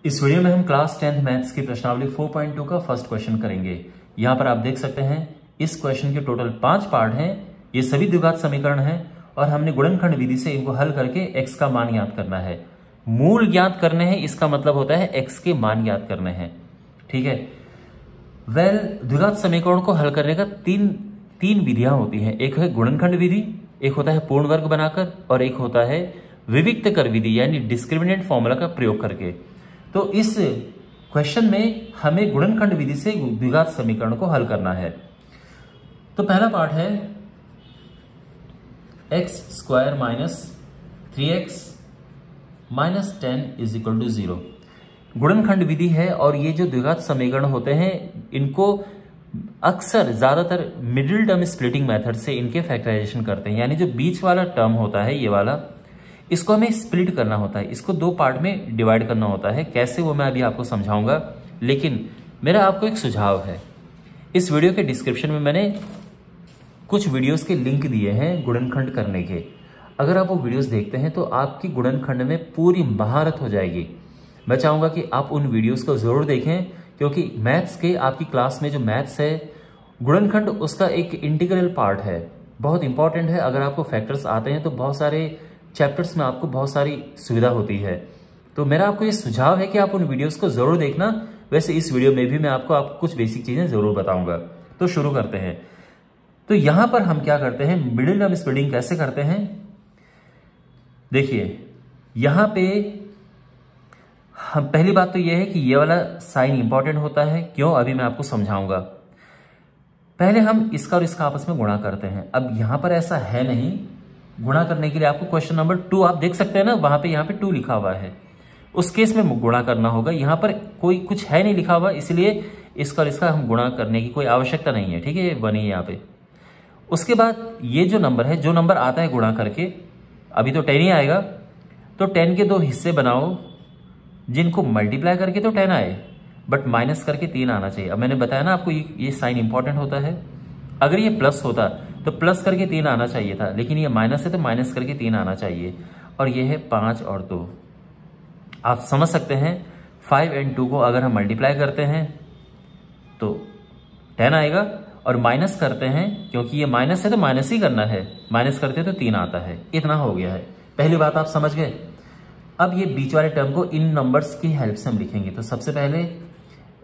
इस वीडियो में हम क्लास 10th मैथ्स की प्रश्नावली 4.2 का फर्स्ट क्वेश्चन करेंगे। यहाँ पर आप देख सकते हैं इस क्वेश्चन के टोटल 5 पार्ट हैं। ये सभी द्विघात समीकरण हैं और हमने गुणनखंड विधि से इनको हल करके x का मान ज्ञात करना है। मूल ज्ञात करने हैं, इसका मतलब होता है x के मान ज्ञात करने हैं। ठीक है। द्विघात समीकरण को हल करने का तीन विधियां होती हैं। एक है गुणनखंड विधि, एक होता है पूर्ण वर्ग बनाकर और एक होता है विविक्त कर विधि यानी डिस्क्रिमिनेंट फॉर्मूला का प्रयोग करके। तो इस क्वेश्चन में हमें गुणनखंड विधि से द्विघात समीकरण को हल करना है। तो पहला पार्ट है x square minus 3x minus 10 is equal to 0। गुणनखंड विधि है और ये जो द्विघात समीकरण होते हैं इनको अक्सर ज्यादातर मिडिल टर्म स्प्लिटिंग मेथड से इनके फैक्टराइजेशन करते हैं, यानी जो बीच वाला टर्म होता है ये वाला, इसको हमें स्प्लिट करना होता है, इसको 2 पार्ट में डिवाइड करना होता है। कैसे वो मैं अभी आपको समझाऊंगा, लेकिन मेरा आपको एक सुझाव है। इस वीडियो के डिस्क्रिप्शन में मैंने कुछ वीडियोस के लिंक दिए हैं गुणनखंड करने के। अगर आप वो वीडियोस देखते हैं तो आपकी गुणनखंड में पूरी महारत हो जाएगी। मैं चाहूंगा कि आप उन वीडियोस को जरूर देखें, क्योंकि मैथ्स के आपकी क्लास में जो मैथ्स है गुणनखंड उसका एक इंटीग्रल पार्ट है, बहुत इंपॉर्टेंट है। अगर आपको फैक्टर्स आते हैं तो बहुत सारे चैप्टर्स में आपको बहुत सारी सुविधा होती है। तो मेरा आपको ये सुझाव है कि आप उन वीडियोस को जरूर देखना। वैसे इस वीडियो में भी मैं आपको कुछ बेसिक चीजें जरूर बताऊंगा। तो शुरू करते हैं। तो यहां पर हम क्या करते हैं, मिडिल टर्म स्प्लिटिंग कैसे करते हैं। देखिए यहां पे हम पहली बात तो यह है कि ये वाला साइन इंपॉर्टेंट होता है। क्यों, अभी मैं आपको समझाऊंगा। पहले हम इसका और इसका आपस में गुणा करते हैं। अब यहां पर ऐसा है नहीं, गुणा करने के लिए आपको क्वेश्चन नंबर 2 आप देख सकते हैं ना, वहां पे यहाँ पे 2 लिखा हुआ है, उस केस में गुणा करना होगा। यहाँ पर कोई कुछ है नहीं लिखा हुआ, इसलिए इसका और इसका हम गुणा करने की कोई आवश्यकता नहीं है। ठीक है, 1 ही यहाँ पे। उसके बाद ये जो नंबर है, जो नंबर आता है गुणा करके, अभी तो 10 ही आएगा, तो 10 के 2 हिस्से बनाओ जिनको मल्टीप्लाई करके तो 10 आए, बट माइनस करके 3 आना चाहिए। अब मैंने बताया ना आपको ये साइन इंपॉर्टेंट होता है। अगर ये प्लस होता तो प्लस करके 3 आना चाहिए था, लेकिन ये माइनस है तो माइनस करके 3 आना चाहिए। और ये है 5 और 2। आप समझ सकते हैं 5 और 2 को अगर हम मल्टीप्लाई करते हैं तो 10 आएगा, और माइनस करते हैं क्योंकि ये माइनस है तो माइनस ही करना है, माइनस करते हैं तो 3 आता है। इतना हो गया है। पहली बात आप समझ गए। अब ये बीच वाले टर्म को इन नंबर्स की हेल्प से हम लिखेंगे। तो सबसे पहले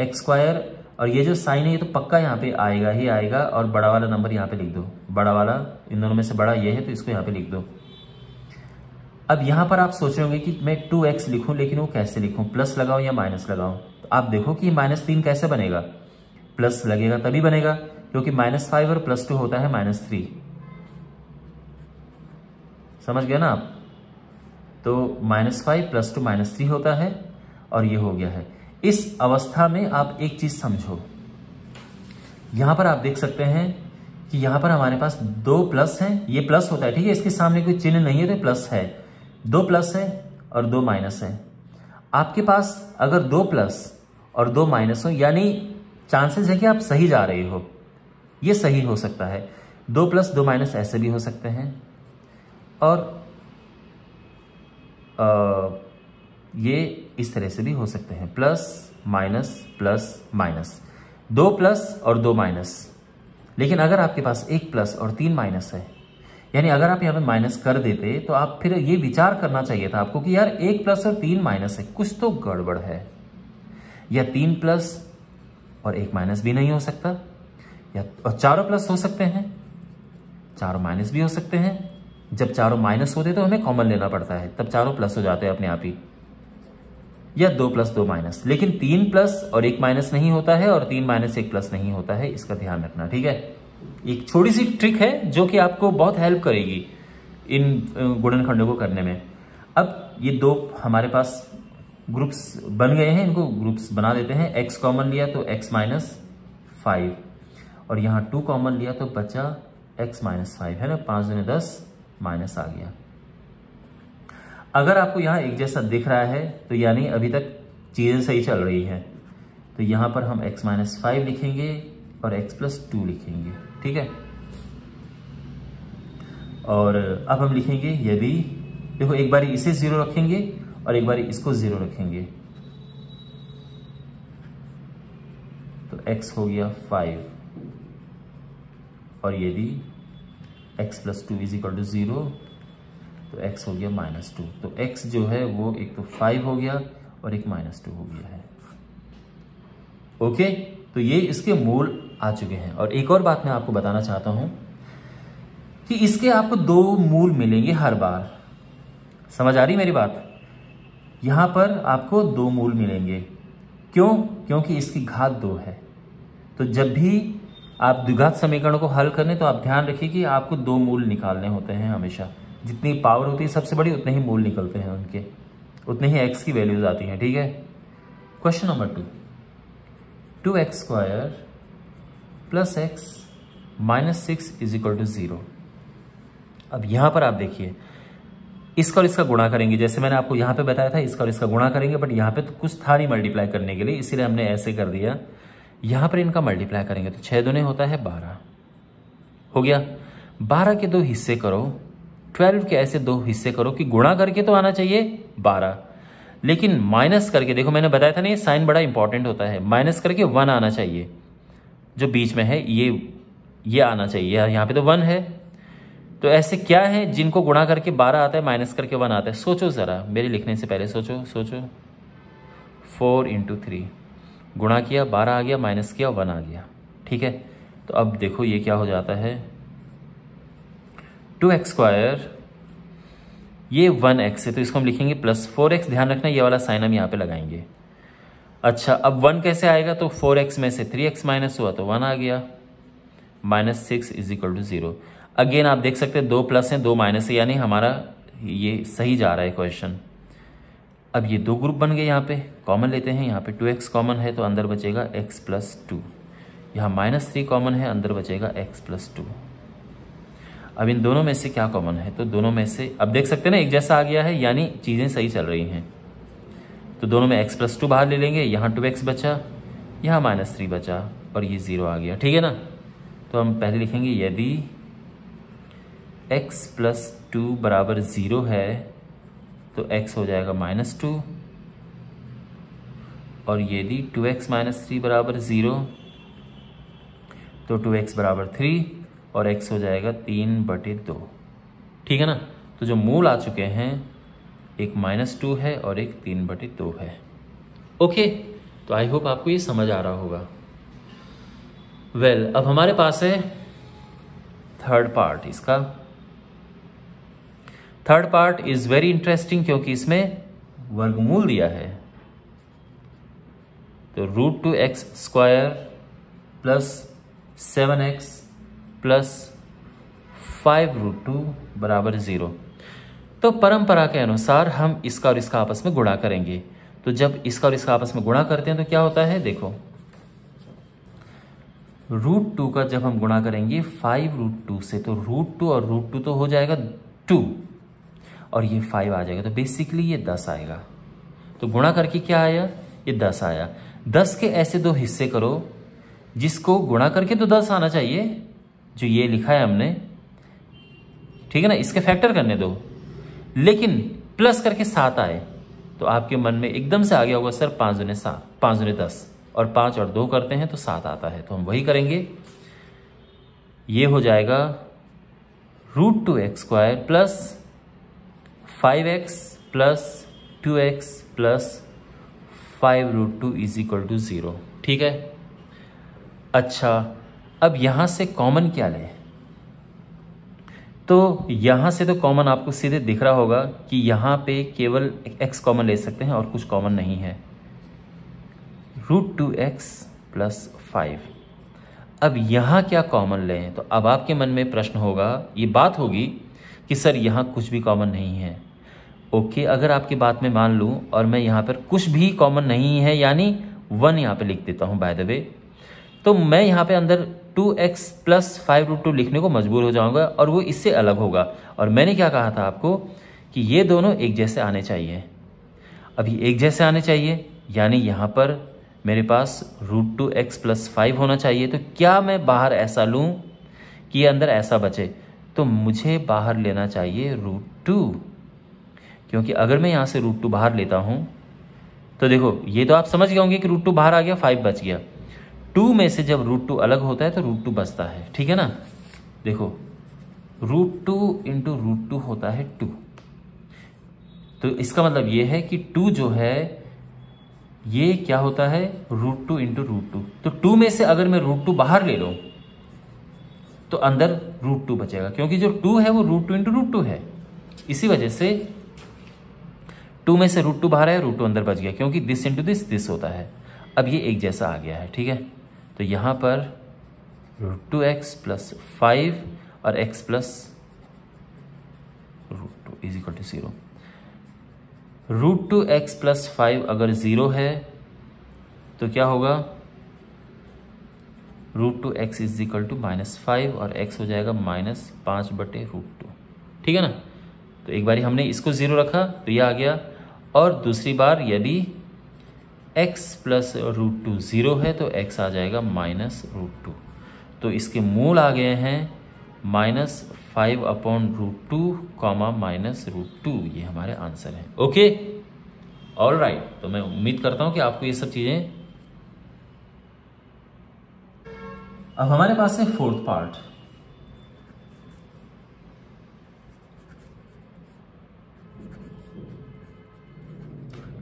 एक्स स्क्वायर, और ये जो साइन है ये तो पक्का यहाँ पे आएगा ही आएगा, और बड़ा वाला नंबर यहाँ पे लिख दो। बड़ा वाला, इन दोनों में से बड़ा ये है तो इसको यहाँ पे लिख दो। अब यहाँ पर आप सोच रहे होंगे कि मैं 2x लिखूं, लेकिन वो कैसे लिखूं, प्लस लगाऊं या माइनस लगाऊं। तो आप देखो कि -3 कैसे बनेगा, प्लस लगेगा तभी बनेगा, क्योंकि -5 और +2 होता है -3। समझ गया ना आप। तो -5 + 2 -3 होता है, और ये हो गया है। इस अवस्था में आप एक चीज समझो, यहां पर आप देख सकते हैं कि यहां पर हमारे पास 2 प्लस हैं। ये प्लस होता है, ठीक है, इसके सामने कोई चिन्ह नहीं है तो प्लस है। 2 प्लस है और 2 माइनस है। आपके पास अगर 2 प्लस और 2 माइनस हो, यानी चांसेस है कि आप सही जा रहे हो, ये सही हो सकता है। 2 प्लस 2 माइनस ऐसे भी हो सकते हैं, और ये इस तरह से भी हो सकते हैं, plus minus plus minus, 2 plus और 2 माइनस। लेकिन अगर आपके पास 1 प्लस और 3 माइनस है, यानी अगर आप यहाँ पे माइनस कर देते तो आप फिर ये विचार करना चाहिए था आपको कि यार 1 प्लस और 3 माइनस है, कुछ तो गड़बड़ है। या 3 प्लस और 1 माइनस भी नहीं हो सकता, या और चारों प्लस हो सकते हैं, चारों माइनस भी हो सकते हैं। जब चारों माइनस होते तो हमें कॉमन लेना पड़ता है, तब चारों प्लस हो जाते हैं अपने आप ही। या 2 प्लस 2 माइनस, लेकिन 3 प्लस और 1 माइनस नहीं होता है, और 3 माइनस 1 प्लस नहीं होता है। इसका ध्यान रखना, ठीक है। एक छोटी सी ट्रिक है जो कि आपको बहुत हेल्प करेगी इन गुणनखंडों को करने में। अब ये 2 हमारे पास ग्रुप्स बन गए हैं, इनको ग्रुप्स बना देते हैं। x कॉमन लिया तो x - 5, और यहाँ 2 कॉमन लिया तो बचा x - 5, है ना। 5 दूनी 10, माइनस आ गया। अगर आपको यहां एक जैसा दिख रहा है तो यानी अभी तक चीजें सही चल रही हैं। तो यहां पर हम x - 5 लिखेंगे और x + 2 लिखेंगे, ठीक है। और अब हम लिखेंगे यदि, देखो एक बार इसे 0 रखेंगे और एक बार इसको 0 रखेंगे, x हो गया 5 और यदि x plus 2 is equal to 0 तो x हो गया -2। तो x जो है वो एक तो 5 हो गया और एक -2 हो गया है। ओके, तो ये इसके मूल आ चुके हैं। और एक और बात मैं आपको बताना चाहता हूं कि इसके आपको 2 मूल मिलेंगे हर बार। समझ आ रही मेरी बात? यहां पर आपको 2 मूल मिलेंगे। क्यों? क्योंकि इसकी घात 2 है। तो जब भी आप द्विघात समीकरण को हल करें तो आप ध्यान रखिए कि आपको 2 मूल निकालने होते हैं हमेशा। जितनी पावर होती है सबसे बड़ी, उतने ही मूल निकलते हैं उनके, उतने ही x की वैल्यूज आती हैं। ठीक है। Question number 2, 2x² plus x minus 6 is equal to 0। अब यहां पर आप देखिए, इसका और इसका गुणा करेंगे, जैसे मैंने आपको यहां पे बताया था इसका और इसका गुणा करेंगे, बट यहां पे तो कुछ था नहीं मल्टीप्लाई करने के लिए, इसीलिए हमने ऐसे कर दिया। यहां पर इनका मल्टीप्लाई करेंगे तो 6 दूने होता है 12 हो गया। 12 के 2 हिस्से करो, 12 के ऐसे 2 हिस्से करो कि गुणा करके तो आना चाहिए 12, लेकिन माइनस करके, देखो मैंने बताया था ना ये साइन बड़ा इंपॉर्टेंट होता है, माइनस करके 1 आना चाहिए। जो बीच में है ये आना चाहिए, यहाँ पे तो 1 है। तो ऐसे क्या है जिनको गुणा करके 12 आता है, माइनस करके 1 आता है? सोचो ज़रा, मेरे लिखने से पहले सोचो। 4 × 3 गुणा किया 12 आ गया, माइनस किया 1 आ गया। ठीक है। तो अब देखो ये क्या हो जाता है, 2x², ये 1x है तो इसको हम लिखेंगे प्लस 4x। ध्यान रखना ये वाला साइन हम यहाँ पे लगाएंगे। अच्छा, अब 1 कैसे आएगा? तो 4x में से 3x माइनस हुआ तो 1 आ गया, -6 इज इक्वल टू 0। अगेन आप देख सकते हैं 2 प्लस है 2 माइनस है, यानी हमारा ये सही जा रहा है क्वेश्चन। अब ये 2 ग्रुप बन गए, यहाँ पे कॉमन लेते हैं, यहाँ पे 2x कॉमन है तो अंदर बचेगा x प्लस 2, यहाँ -3 कॉमन है, अंदर बचेगा x प्लस 2। अब इन दोनों में से क्या कॉमन है? तो दोनों में से अब देख सकते हैं ना एक जैसा आ गया है, यानी चीज़ें सही चल रही हैं। तो दोनों में x प्लस 2 बाहर ले लेंगे, यहाँ 2x बचा, यहाँ -3 बचा और ये 0 आ गया। ठीक है ना। तो हम पहले लिखेंगे यदि x प्लस 2 बराबर 0 है तो x हो जाएगा -2, और यदि 2x माइनस 3 बराबर 0 तो 2x बराबर 3 और x हो जाएगा 3/2। ठीक है ना। तो जो मूल आ चुके हैं, एक -2 है और एक 3/2 है। ओके, तो आई होप आपको ये समझ आ रहा होगा। वेल, अब हमारे पास है थर्ड पार्ट। इसका third part is very interesting क्योंकि इसमें वर्गमूल दिया है। तो √2x² प्लस 7x प्लस 5√2 बराबर 0। तो परंपरा के अनुसार हम इसका और इसका आपस में गुणा करेंगे। तो जब इसका और इसका आपस में गुणा करते हैं तो क्या होता है, देखो √2 का जब हम गुणा करेंगे 5√2 से, तो √2 और √2 तो हो जाएगा 2 और ये 5 आ जाएगा, तो बेसिकली ये 10 आएगा। तो गुणा करके क्या आया, ये 10 आया। 10 के ऐसे 2 हिस्से करो जिसको गुणा करके तो 10 आना चाहिए, जो ये लिखा है हमने। ठीक है ना, इसके फैक्टर करने दो, लेकिन प्लस करके 7 आए तो आपके मन में एकदम से आ गया होगा सर 5 दूने 7, 5 दूने 10 और 5 और 2 करते हैं तो 7 आता है। तो हम वही करेंगे, ये हो जाएगा √2x² plus 5x plus 2x plus 5√2 is equal to 0। ठीक है। अच्छा, अब यहां से कॉमन क्या लें? तो यहां से तो कॉमन आपको सीधे दिख रहा होगा कि यहां पे केवल x कॉमन ले सकते हैं और कुछ कॉमन नहीं है। √2x plus 5। अब यहां क्या कॉमन लें? तो अब आपके मन में प्रश्न होगा, ये बात होगी कि सर यहां कुछ भी कॉमन नहीं है। ओके, अगर आपकी बात में मान लूं और मैं यहां पर कुछ भी कॉमन नहीं है, यानी 1 यहां पे लिख देता हूं बाय द वे, तो मैं यहां पे अंदर 2x प्लस 5√2 लिखने को मजबूर हो जाऊंगा और वो इससे अलग होगा। और मैंने क्या कहा था आपको कि ये दोनों एक जैसे आने चाहिए। अभी एक जैसे आने चाहिए, यानी यहां पर मेरे पास √2x प्लस 5 होना चाहिए। तो क्या मैं बाहर ऐसा लूं कि ये अंदर ऐसा बचे? तो मुझे बाहर लेना चाहिए √2, क्योंकि अगर मैं यहां से √2 बाहर लेता हूं तो देखो, ये तो आप समझ गए होंगे कि √2 बाहर आ गया, 5 बच गया। 2 में से जब √2 अलग होता है तो √2 बचता है, ठीक है ना। देखो √2 इंटू √2 होता है 2, तो इसका मतलब ये है कि 2 जो है ये क्या होता है √2 इंटू √2। तो 2 में से अगर मैं √2 बाहर ले लूं तो अंदर √2 बचेगा, क्योंकि जो 2 है वो √2 इंटू √2 है। इसी वजह से 2 में से √2 बाहर है, √2 अंदर बच गया, क्योंकि दिस इंटू दिस होता है। अब ये एक जैसा आ गया है, ठीक है। तो यहां पर √2x प्लस 5 और x plus √2 is equal to 0। √2x plus 5 अगर 0 है तो क्या होगा, √2x इज इक्वल टू -5 और x हो जाएगा -5/√2, ठीक है ना। तो एक बारी हमने इसको 0 रखा तो ये आ गया, और दूसरी बार यदि x प्लस √2 0 है तो x आ जाएगा -√2। तो इसके मूल आ गए हैं -5/√2, -√2, ये हमारे आंसर है। Okay, all right. तो मैं उम्मीद करता हूं कि आपको ये सब चीजें। अब हमारे पास है fourth part.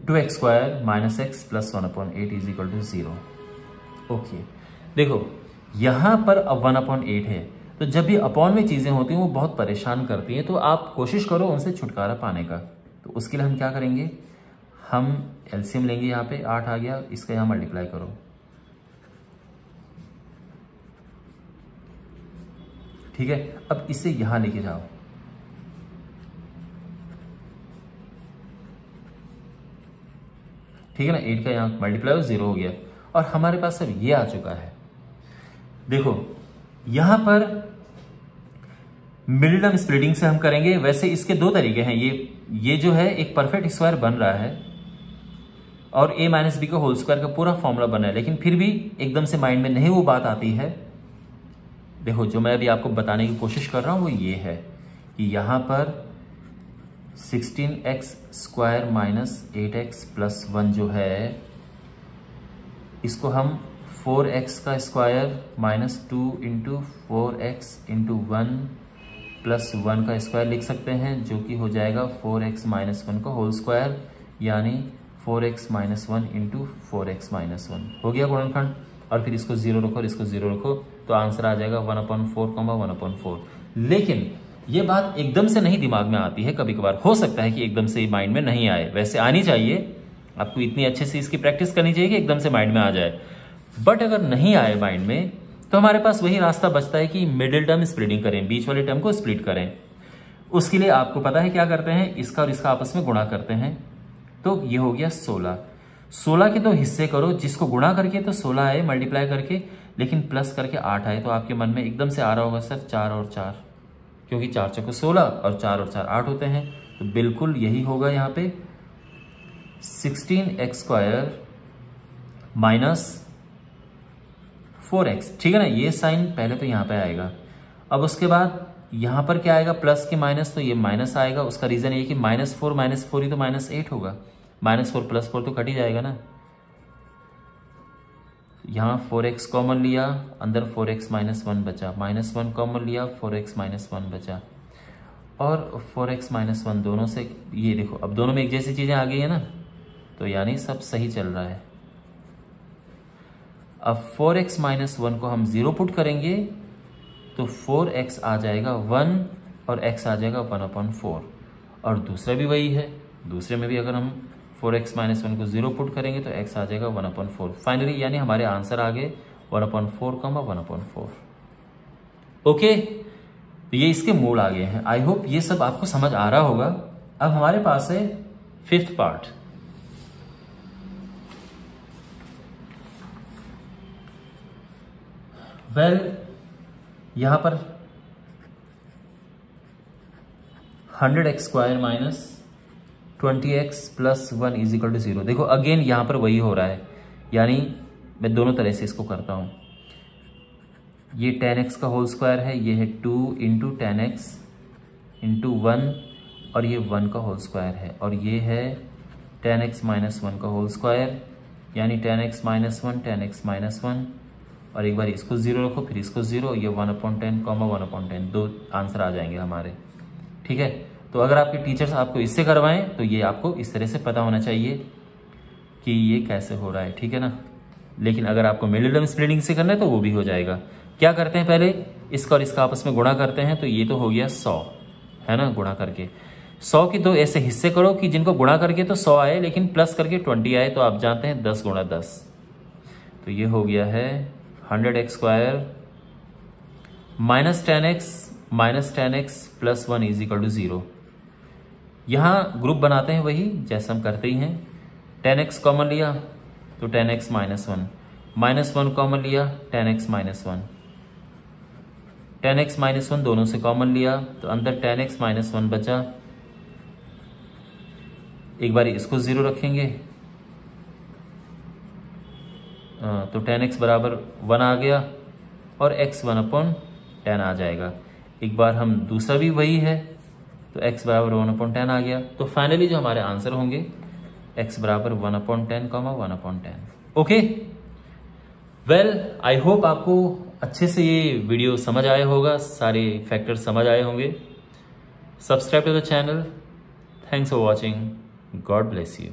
Two x square minus x plus 1/8 is equal to 0। Okay, देखो यहां पर अब 1/8 है, तो जब भी अपॉन में चीजें होती हैं वो बहुत परेशान करती हैं, तो आप कोशिश करो उनसे छुटकारा पाने का। तो उसके लिए हम क्या करेंगे, हम एलसीएम लेंगे। यहाँ पे 8 आ गया, इसका यहाँ मल्टीप्लाई करो, ठीक है। अब इसे यहां लेके जाओ, ठीक है ना। 8 का यहाँ मल्टीप्लाई 0 हो गया, और हमारे पास अब ये आ चुका है। देखो यहां पर मिडिल टर्म स्प्लिटिंग से हम करेंगे। वैसे इसके दो तरीके हैं, ये जो है एक परफेक्ट स्क्वायर बन रहा है और a माइनस बी का होल स्क्वायर का पूरा फॉर्मूला बना है, लेकिन फिर भी एकदम से माइंड में नहीं वो बात आती है। देखो जो मैं अभी आपको बताने की कोशिश कर रहा हूं वो ये है कि यहां पर 16x square minus 8x plus 1 जो है, इसको हम 4x का square minus 2 into 4x into 1 plus 1 का स्क्वायर लिख सकते हैं, जो कि हो जाएगा 4x माइनस 1 का होल स्क्वायर, यानी 4x minus 1 into 4x minus 1 हो गया गुणनखंड। और फिर इसको 0 रखो और इसको 0 रखो, तो आंसर आ जाएगा 1/4, 1/4। लेकिन ये बात एकदम से नहीं दिमाग में आती है, कभी कभार हो सकता है कि एकदम से माइंड में नहीं आए। वैसे आनी चाहिए, आपको इतनी अच्छे से इसकी प्रैक्टिस करनी चाहिए कि एकदम से माइंड में आ जाए। बट अगर नहीं आए माइंड में, तो हमारे पास वही रास्ता बचता है कि मिडिल टर्म स्प्लिटिंग करें, बीच वाले टर्म को स्प्लिट करें। उसके लिए आपको पता है क्या करते हैं, इसका और इसका आपस में गुणा करते हैं। तो ये हो गया 16 के 2 हिस्से करो, जिसको गुणा करके तो 16 आए मल्टीप्लाई करके, लेकिन प्लस करके 8 आए। तो आपके मन में एकदम से आ रहा होगा सर 4 और 4, क्योंकि 4 चौको 16 और 4 और 4 8 होते हैं। तो बिल्कुल यही होगा यहाँ पे 16x स्क्वायर माइनस 4x, ठीक है ना। ये साइन पहले तो यहाँ पे आएगा, अब उसके बाद यहाँ पर क्या आएगा, प्लस के माइनस, तो ये माइनस आएगा। उसका रीजन ये कि -4 ही तो -8 होगा, -4 + 4 तो कट ही जाएगा ना। यहाँ 4x कॉमन लिया, अंदर 4x माइनस 1 बचा, -1 कॉमन लिया, 4x माइनस 1 बचा, और 4x माइनस 1 दोनों से, ये देखो अब दोनों में एक जैसी चीजें आ गई है ना, तो यानी सब सही चल रहा है। अब 4x माइनस 1 को हम 0 पुट करेंगे तो 4x आ जाएगा 1 और x आ जाएगा 1/4। और दूसरा भी वही है, दूसरे में भी अगर हम 4x माइनस 1 को 0 पुट करेंगे तो x आ जाएगा 1/4। फाइनली यानी हमारे आंसर आ गए 1/4, 1/4। ओके, तो ये इसके मूल आ गए हैं। आई होप ये सब आपको समझ आ रहा होगा। अब हमारे पास है फिफ्थ पार्ट। वेल यहां पर 100x square minus 20x plus 1 is equal to 0। देखो अगेन यहां पर वही हो रहा है, यानी मैं दोनों तरह से इसको करता हूं। ये 10x का होल स्क्वायर है, ये है 2 इंटू 10x इंटू 1, और ये 1 का होल स्क्वायर है, और ये है 10x माइनस 1 का होल स्क्वायर, यानी 10x माइनस 1, 10x माइनस 1, और एक बार इसको 0 रखो, फिर इसको 0, ये 1/10 कॉमा 1/10, 2 आंसर आ जाएंगे हमारे। ठीक है, तो अगर आपके टीचर्स आपको इससे करवाएं तो ये आपको इस तरह से पता होना चाहिए कि ये कैसे हो रहा है। ठीक है ना, लेकिन अगर आपको मिडिल टर्म स्प्लिटिंग से करना है तो वो भी हो जाएगा। क्या करते हैं, पहले इसका और इसका आपस में गुणा करते हैं, तो ये तो हो गया 100, है ना, गुणा करके 100 की 2 ऐसे हिस्से करो कि जिनको गुणा करके तो 100 आए लेकिन प्लस करके 20 आए, तो आप जानते हैं 10 गुणा 10, तो ये हो गया है 100x² minus 10x plus 1 is equal to 0। यहाँ ग्रुप बनाते हैं वही जैसे हम करते ही हैं। 10x कॉमन लिया तो 10x माइनस 1 कॉमन लिया 10x माइनस 1, 10x माइनस 1 दोनों से कॉमन लिया तो अंदर 10x माइनस 1 बचा। एक बार इसको 0 रखेंगे तो 10x बराबर 1 आ गया और x 1/10 आ जाएगा। एक बार हम दूसरा भी वही है तो x बराबर 1/10 आ गया। तो फाइनली जो हमारे आंसर होंगे x बराबर 1/10 comma 1/10। Okay, well I hope आपको अच्छे से ये वीडियो समझ आया होगा, सारे फैक्टर्स समझ आए होंगे। Subscribe to the channel. Thanks for watching. God bless you.